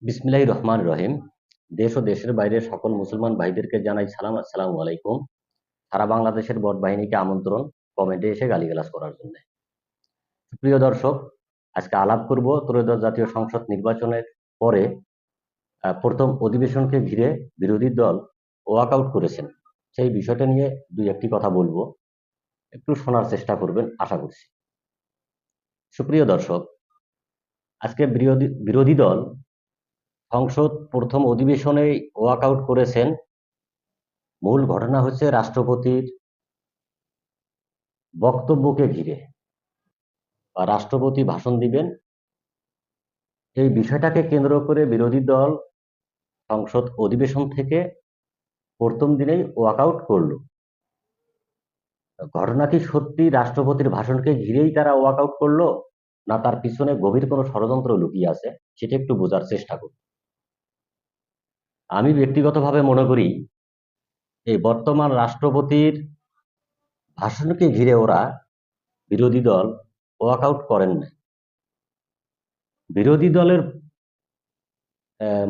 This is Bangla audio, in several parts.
বিসমিল্লাহির রহমানির রহিম। দেশ ও দেশের বাইরে সকল মুসলমান ভাইদেরকে জানাই সালাম, আসসালামু আলাইকুম। সারা বাংলাদেশের বট বাহিনীকে আমন্ত্রণ কমেন্টে এসে গালিগালাজ করার জন্য। প্রিয় দর্শক, আজকে আলাপ করব ত্রয়োদশ জাতীয় সংসদ নির্বাচনের পরে প্রথম অধিবেশনকে ঘিরে বিরোধী দল ওয়াকআউট করেছেন সেই বিষয়টা নিয়ে দুই একটি কথা বলবো। একটু শোনার চেষ্টা করবেন আশা করছি। সুপ্রিয় দর্শক, আজকে বিরোধী দল সংসদ প্রথম অধিবেশনে ওয়াকআউট করেছেন। মূল ঘটনা হচ্ছে রাষ্ট্রপতির বক্তব্যকে ঘিরে বা রাষ্ট্রপতি ভাষণ দিবেন এই বিষয়টাকে কেন্দ্র করে বিরোধী দল সংসদ অধিবেশন থেকে প্রথম দিনেই ওয়াকআউট করলো। ঘটনা কি সত্যি রাষ্ট্রপতির ভাষণকে ঘিরেই তারা ওয়াকআউট করলো, না তার পিছনে গভীর কোনো ষড়যন্ত্র লুকিয়ে আছে, সেটা একটু বোঝার চেষ্টা করি। আমি ব্যক্তিগতভাবে মনে করি এই বর্তমান রাষ্ট্রপতির ভাষণকে ঘিরে ওরা বিরোধী দল ওয়াকআউট করেন না। বিরোধী দলের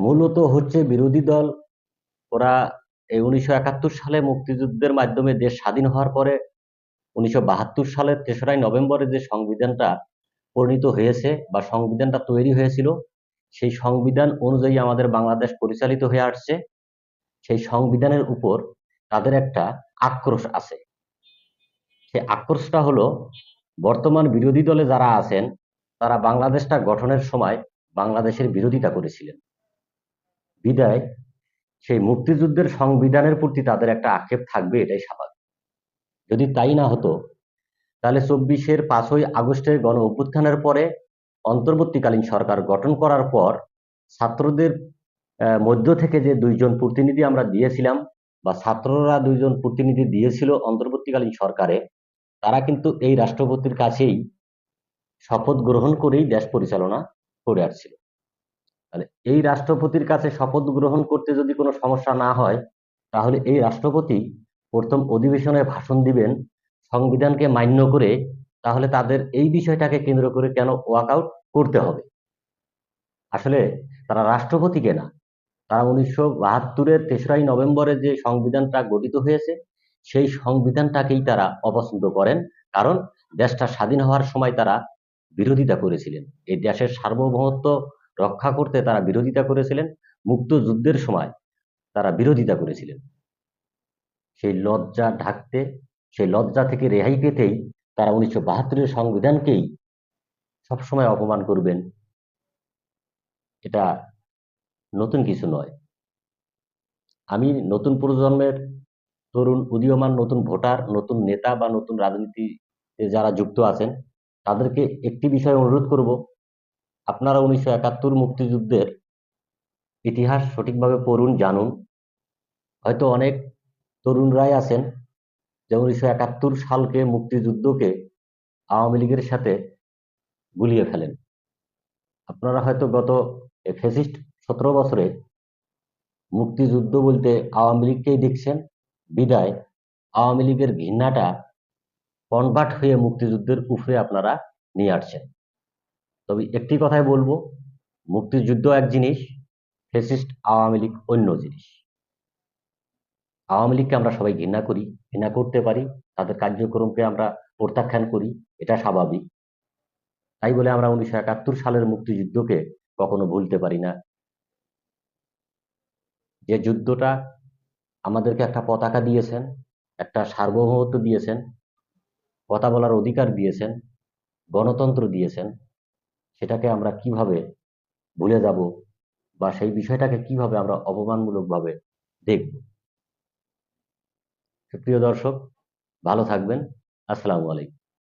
মূলত হচ্ছে বিরোধী দল ওরা এই 1971 সালে মুক্তিযুদ্ধের মাধ্যমে দেশ স্বাধীন হওয়ার পরে 1972 সালের 3রা নভেম্বরে যে সংবিধানটা প্রণীত হয়েছে বা সংবিধানটা তৈরি হয়েছিল, সেই সংবিধান অনুযায়ী আমাদের বাংলাদেশ পরিচালিত হয়ে আসছে। সেই সংবিধানের উপর তাদের একটা আক্রোশ আছে। সেই আক্রোশটা হলো বর্তমান বিরোধী দলে যারা আছেন তারা বাংলাদেশটা গঠনের সময় বাংলাদেশের বিরোধিতা করেছিলেন। বিদায় সেই মুক্তিযুদ্ধের সংবিধানের প্রতি তাদের একটা আক্ষেপ থাকবে, এটাই স্বাভাবিক। যদি তাই না হতো তাহলে 5ই আগস্টের গণ অভ্যুত্থানের পরে অন্তর্বর্তীকালীন সরকার গঠন করার পর ছাত্রদের মধ্য থেকে যে 2জন প্রতিনিধি আমরা দিয়েছিলাম বা ছাত্ররা 2জন প্রতিনিধি দিয়েছিল অন্তর্বর্তীকালীন সরকারে, তারা কিন্তু এই রাষ্ট্রপতির কাছেই শপথ গ্রহণ করেই দেশ পরিচালনা করে আসছিল। তাহলে এই রাষ্ট্রপতির কাছে শপথ গ্রহণ করতে যদি কোনো সমস্যা না হয়, তাহলে এই রাষ্ট্রপতি প্রথম অধিবেশনে ভাষণ দিবেন সংবিধানকে মান্য করে, তাহলে তাদের এই বিষয়টাকে কেন্দ্র করে কেন ওয়াকআউট করতে হবে? আসলে তারা রাষ্ট্রপতিকে না, তারা 1972-এর 3রা নভেম্বরে যে সংবিধানটা গঠিত হয়েছে সেই সংবিধানটাকেই তারা অপছন্দ করেন। কারণ দেশটা স্বাধীন হওয়ার সময় তারা বিরোধিতা করেছিলেন, এই দেশের সার্বভৌমত্ব রক্ষা করতে তারা বিরোধিতা করেছিলেন, মুক্তিযুদ্ধের সময় তারা বিরোধিতা করেছিলেন। সেই লজ্জা ঢাকতে, সেই লজ্জা থেকে রেহাই পেতেই তারা 1972-এর সংবিধানকেই সবসময় অপমান করবেন। এটা নতুন কিছু নয়। আমি নতুন প্রজন্মের তরুণ উদীয়মান নতুন ভোটার, নতুন নেতা বা নতুন রাজনীতিতে যারা যুক্ত আছেন তাদেরকে একটি বিষয় অনুরোধ করব, আপনারা 1971 মুক্তিযুদ্ধের ইতিহাস সঠিকভাবে পড়ুন, জানুন। হয়তো অনেক তরুণরাই আছেন যে 1971 সালকে মুক্তিযুদ্ধকে আওয়ামী লীগের সাথে গুলিয়ে ফেলেন। আপনারা হয়তো গত ফ্যাসিস্ট 17 বছরে মুক্তিযুদ্ধ বলতে আওয়ামী লীগকেই দেখছেন। বিদায় আওয়ামী লীগের ঘৃণাটা কনভার্ট হয়ে মুক্তিযুদ্ধের উপরে আপনারা নিয়ে আসছেন। তবে একটি কথাই বলবো, মুক্তিযুদ্ধ এক জিনিস, ফ্যাসিস্ট আওয়ামী লীগ অন্য জিনিস। আওয়ামী লীগকে আমরা সবাই ঘৃণা করি, ঘৃণা করতে পারি, তাদের কার্যক্রমকে আমরা প্রত্যাখ্যান করি, এটা স্বাভাবিক। তাই বলে আমরা 1971 সালের মুক্তিযুদ্ধকে কখনো ভুলতে পারি না। যে যুদ্ধটা আমাদেরকে একটা পতাকা দিয়েছেন, একটা সার্বভৌমত্ব দিয়েছেন, কথা বলার অধিকার দিয়েছেন, গণতন্ত্র দিয়েছেন, সেটাকে আমরা কিভাবে ভুলে যাব বা সেই বিষয়টাকে কিভাবে আমরা অপমানমূলকভাবে দেখব? প্রিয় দর্শক, ভালো থাকবেন। আসসালামু আলাইকুম।